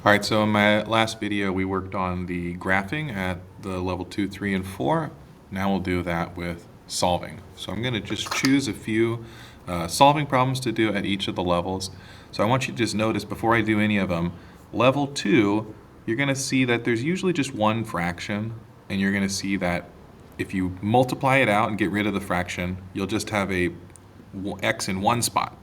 All right, so in my last video, we worked on the graphing at the level 2, 3, and 4. Now we'll do that with solving. So I'm going to just choose a few solving problems to do at each of the levels. So I want you to just notice before I do any of them, level 2, you're going to see that there's usually just one fraction, and you're going to see that if you multiply it out and get rid of the fraction, you'll just have a x in one spot.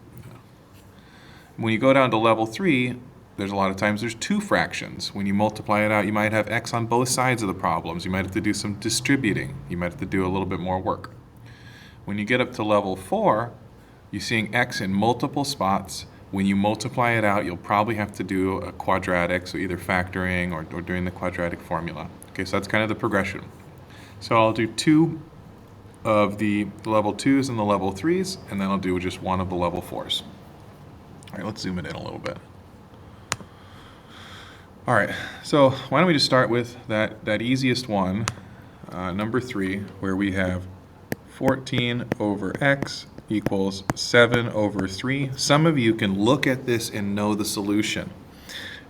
When you go down to level 3, there's a lot of times there's two fractions. When you multiply it out, you might have x on both sides of the problems. You might have to do some distributing. You might have to do a little bit more work. When you get up to level 4, you're seeing x in multiple spots. When you multiply it out, you'll probably have to do a quadratic, so either factoring or doing the quadratic formula. Okay, so that's kind of the progression. So I'll do two of the level 2s and the level 3s, and then I'll do just one of the level 4s. All right, let's zoom it in a little bit. All right, so why don't we just start with that easiest one, number 3, where we have 14 over x equals 7 over 3. Some of you can look at this and know the solution.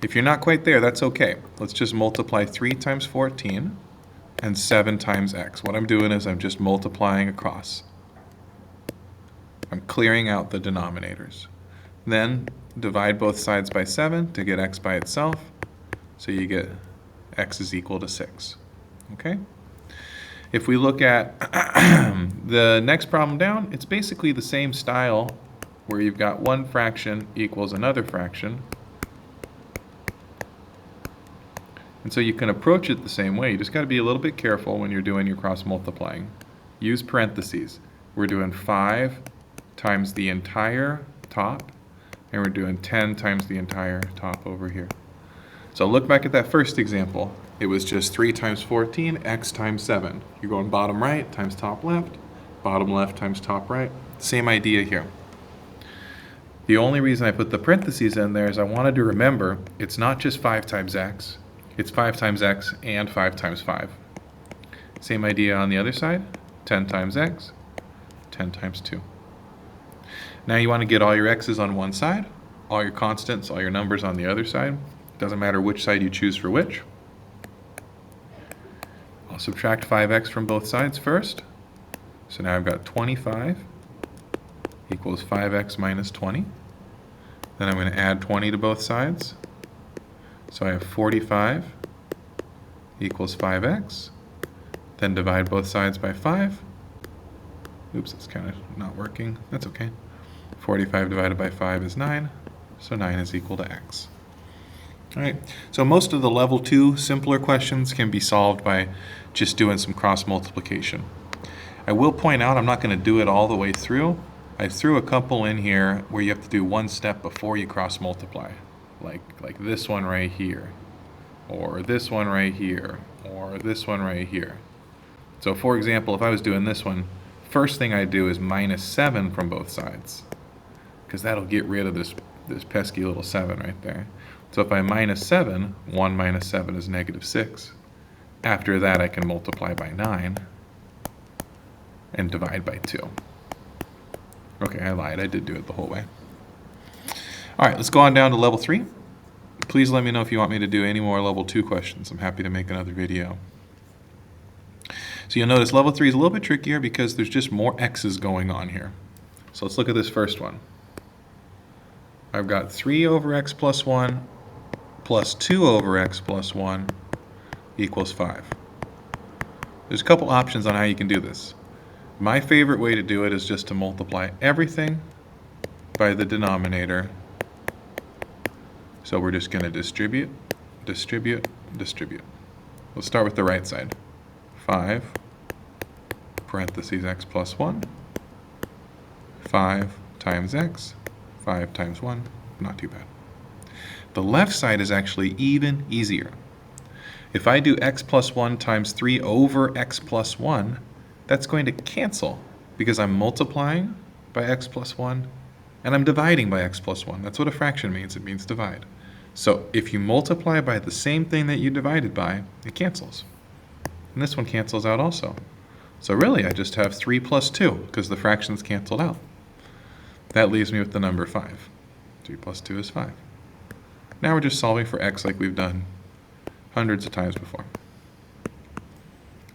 If you're not quite there, that's okay. Let's just multiply 3 times 14 and 7 times x. What I'm doing is I'm just multiplying across. I'm clearing out the denominators. Then divide both sides by 7 to get x by itself. So you get x is equal to 6. Okay? If we look at the next problem down, it's basically the same style where you've got one fraction equals another fraction. And so you can approach it the same way. You just got to be a little bit careful when you're doing your cross multiplying. Use parentheses. We're doing 5 times the entire top, and we're doing 10 times the entire top over here. So look back at that first example. It was just 3 times 14, x times 7. You're going bottom right times top left times top right. Same idea here. The only reason I put the parentheses in there is I wanted to remember it's not just 5 times x. It's 5 times x and 5 times 5. Same idea on the other side. 10 times x, 10 times 2. Now you want to get all your x's on one side, all your constants, all your numbers on the other side. Doesn't matter which side you choose for which. I'll subtract 5x from both sides first. So now I've got 25 equals 5x minus 20. Then I'm going to add 20 to both sides. So I have 45 equals 5x. Then divide both sides by 5. Oops, it's kind of not working. That's okay. 45 divided by 5 is 9. So 9 is equal to x. All right, so most of the level 2 simpler questions can be solved by just doing some cross multiplication. I will point out I'm not going to do it all the way through. I threw a couple in here where you have to do one step before you cross multiply, like this one right here, or this one right here, or this one right here. So for example, if I was doing this one, first thing I do is minus 7 from both sides, because that'll get rid of this pesky little 7 right there. So if I minus 7, 1 minus 7 is negative 6. After that, I can multiply by 9 and divide by 2. Okay, I lied. I did do it the whole way. All right, let's go on down to level 3. Please let me know if you want me to do any more level 2 questions. I'm happy to make another video. So you'll notice level 3 is a little bit trickier because there's just more x's going on here. So let's look at this first one. I've got 3 over x plus 1 plus 2 over x plus 1 equals 5. There's a couple options on how you can do this. My favorite way to do it is just to multiply everything by the denominator. So we're just going to distribute, distribute, distribute. We'll start with the right side. 5 parentheses x plus 1, 5 times x, 5 times 1, not too bad. The left side is actually even easier. If I do x plus 1 times 3 over x plus 1, that's going to cancel because I'm multiplying by x plus 1 and I'm dividing by x plus 1. That's what a fraction means. It means divide. So if you multiply by the same thing that you divided by, it cancels. And this one cancels out also. So really, I just have 3 plus 2 because the fractions canceled out. That leaves me with the number 5. 3 plus 2 is 5. Now we're just solving for x like we've done hundreds of times before.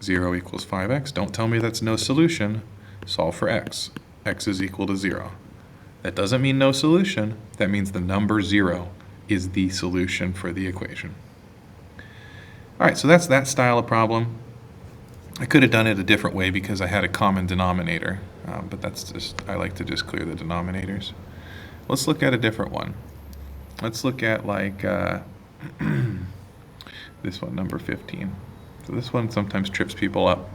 0 equals 5x. Don't tell me that's no solution. Solve for x. X is equal to 0. That doesn't mean no solution. That means the number 0 is the solution for the equation. All right, so that's that style of problem. I could have done it a different way because I had a common denominator, but that's just, I like to just clear the denominators. Let's look at a different one. Let's look at like this one, number 15. So this one sometimes trips people up.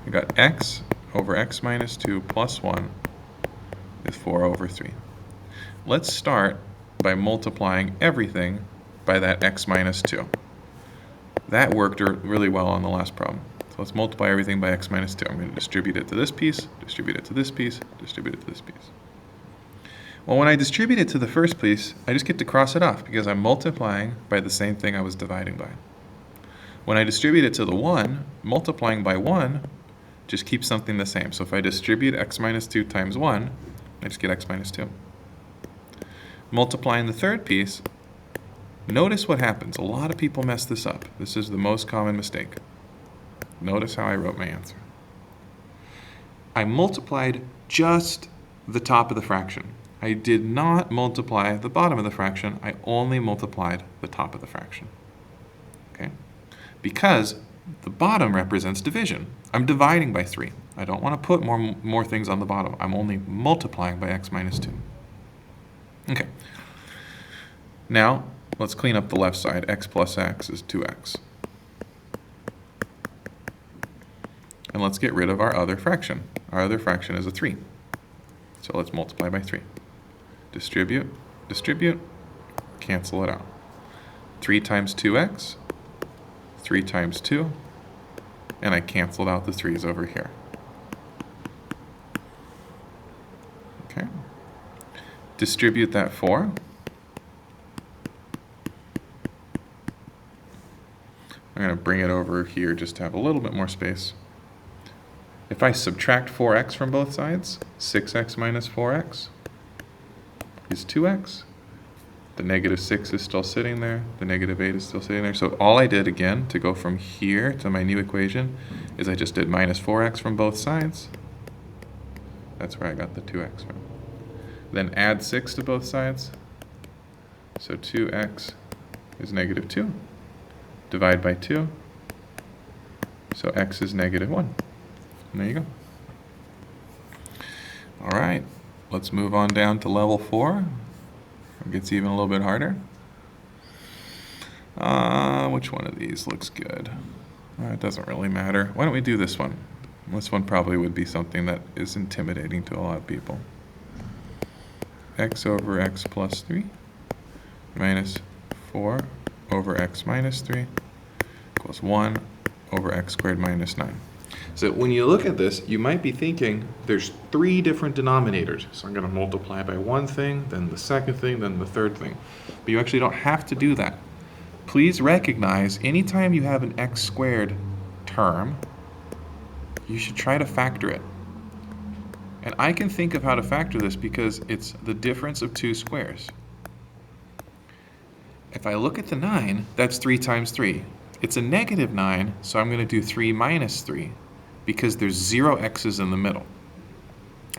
We got x over x minus 2 plus 1 is 4 over 3. Let's start by multiplying everything by that x minus 2. That worked really well on the last problem. So let's multiply everything by x minus 2. I'm going to distribute it to this piece, distribute it to this piece, distribute it to this piece. Well, when I distribute it to the first piece, I just get to cross it off because I'm multiplying by the same thing I was dividing by. When I distribute it to the 1, multiplying by 1 just keeps something the same. So if I distribute x minus 2 times 1, I just get x minus 2. Multiplying the third piece, notice what happens. A lot of people mess this up. This is the most common mistake. Notice how I wrote my answer. I multiplied just the top of the fraction. I did not multiply the bottom of the fraction. I only multiplied the top of the fraction. Okay? Because the bottom represents division. I'm dividing by 3. I don't want to put more things on the bottom. I'm only multiplying by x minus 2. Okay. Now, let's clean up the left side. X plus x is 2x. And let's get rid of our other fraction. Our other fraction is a 3. So let's multiply by 3. Distribute, distribute, cancel it out. 3 times 2x, 3 times 2, and I canceled out the 3's over here. Okay. Distribute that 4. I'm going to bring it over here just to have a little bit more space. If I subtract 4x from both sides, 6x minus 4x is 2x. The negative 6 is still sitting there. The negative 8 is still sitting there. So all I did again to go from here to my new equation is I just did minus 4x from both sides. That's where I got the 2x from. Then add 6 to both sides. So 2x is negative 2. Divide by 2. So x is negative 1. And there you go. All right, let's move on down to level 4. It gets even a little bit harder. Which one of these looks good? It doesn't really matter. Why don't we do this one? This one probably would be something that is intimidating to a lot of people. X over x plus 3 minus 4 over x minus 3 equals 1 over x squared minus 9. So when you look at this, you might be thinking there's 3 different denominators. So I'm going to multiply by one thing, then the second thing, then the third thing. But you actually don't have to do that. Please recognize anytime you have an x squared term, you should try to factor it. And I can think of how to factor this because it's the difference of 2 squares. If I look at the 9, that's 3 times 3. It's a negative 9, so I'm going to do 3 minus 3 because there's 0 x's in the middle.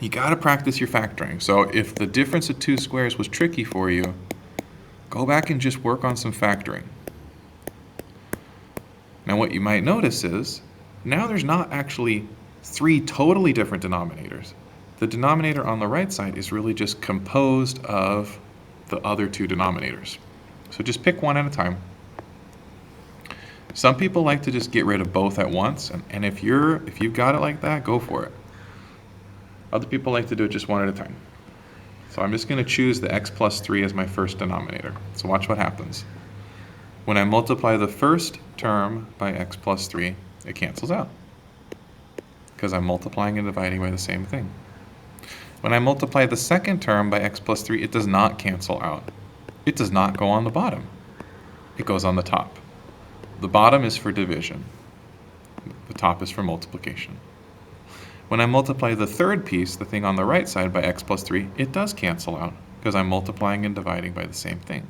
You got to practice your factoring. So if the difference of 2 squares was tricky for you, go back and just work on some factoring. Now what you might notice is, now there's not actually 3 totally different denominators. The denominator on the right side is really just composed of the other 2 denominators. So just pick one at a time. Some people like to just get rid of both at once, and if you've got it like that, go for it. Other people like to do it just one at a time. So I'm just going to choose the x plus 3 as my first denominator. So watch what happens. When I multiply the first term by x plus 3, it cancels out because I'm multiplying and dividing by the same thing. When I multiply the second term by x plus 3, it does not cancel out. It does not go on the bottom. It goes on the top. The bottom is for division. The top is for multiplication. When I multiply the third piece, the thing on the right side, by x plus 3, it does cancel out because I'm multiplying and dividing by the same thing.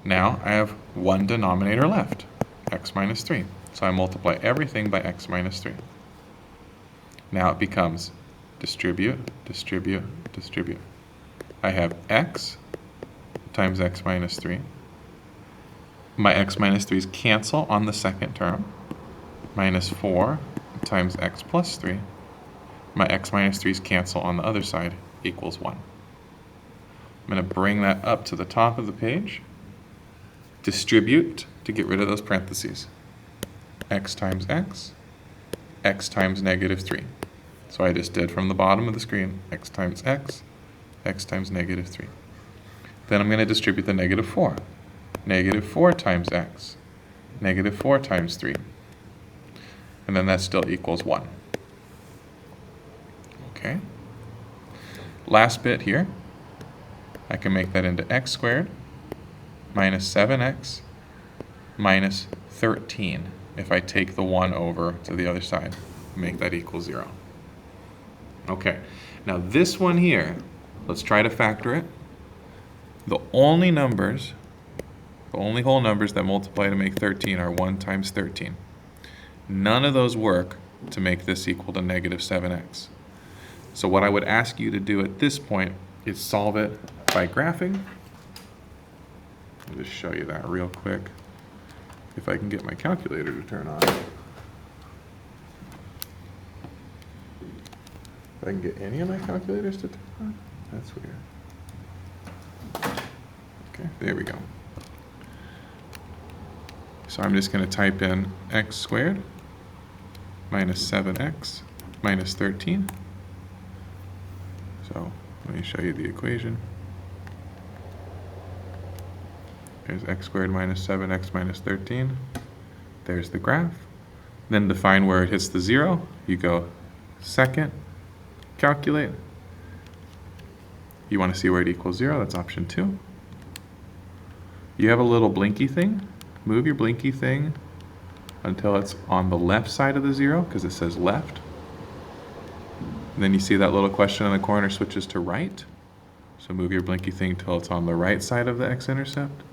Now I have one denominator left, x minus 3. So I multiply everything by x minus 3. Now it becomes distribute, distribute, distribute. I have x times x minus 3. My x minus 3's cancel on the second term. Minus 4 times x plus 3. My x minus 3's cancel on the other side, equals 1. I'm going to bring that up to the top of the page. Distribute to get rid of those parentheses. X times x times negative 3. So I just did from the bottom of the screen, x times x times negative 3. Then I'm going to distribute the negative 4. Negative 4 times x, negative 4 times 3. And then that still equals 1. Okay. Last bit here, I can make that into x squared minus 7x minus 13 if I take the 1 over to the other side, make that equal 0. Okay, now this one here, let's try to factor it. The only whole numbers that multiply to make 13 are 1 times 13. None of those work to make this equal to negative 7x. So what I would ask you to do at this point is solve it by graphing. I'll just show you that real quick. If I can get my calculator to turn on. If I can get any of my calculators to turn on, that's weird. Okay, there we go. So I'm just going to type in x squared minus 7x minus 13. So let me show you the equation. There's x squared minus 7x minus 13. There's the graph. Then define where it hits the 0. You go second, calculate. You want to see where it equals 0. That's option 2. You have a little blinky thing. Move your blinky thing until it's on the left side of the 0 because it says left. And then you see that little question in the corner switches to right. So move your blinky thing till it's on the right side of the x-intercept.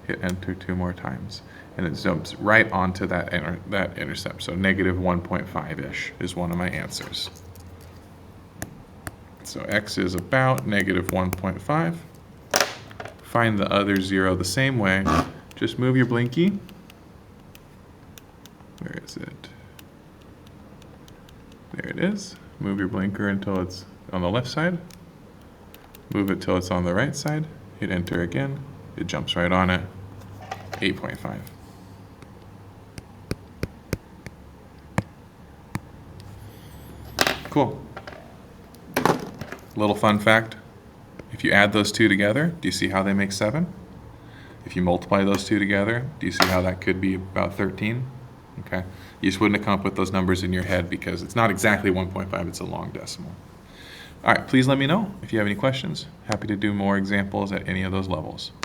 Hit enter 2 more times. And it jumps right onto that intercept. So negative 1.5-ish is one of my answers. So x is about negative 1.5. Find the other 0 the same way. Just move your blinky. Where is it? There it is. Move your blinker until it's on the left side. Move it till it's on the right side. Hit enter again. It jumps right on it. 8.5. Cool. Little fun fact. If you add those two together, do you see how they make 7? If you multiply those two together, do you see how that could be about 13? Okay. You just wouldn't have come up with those numbers in your head because it's not exactly 1.5, it's a long decimal. All right, please let me know if you have any questions. Happy to do more examples at any of those levels.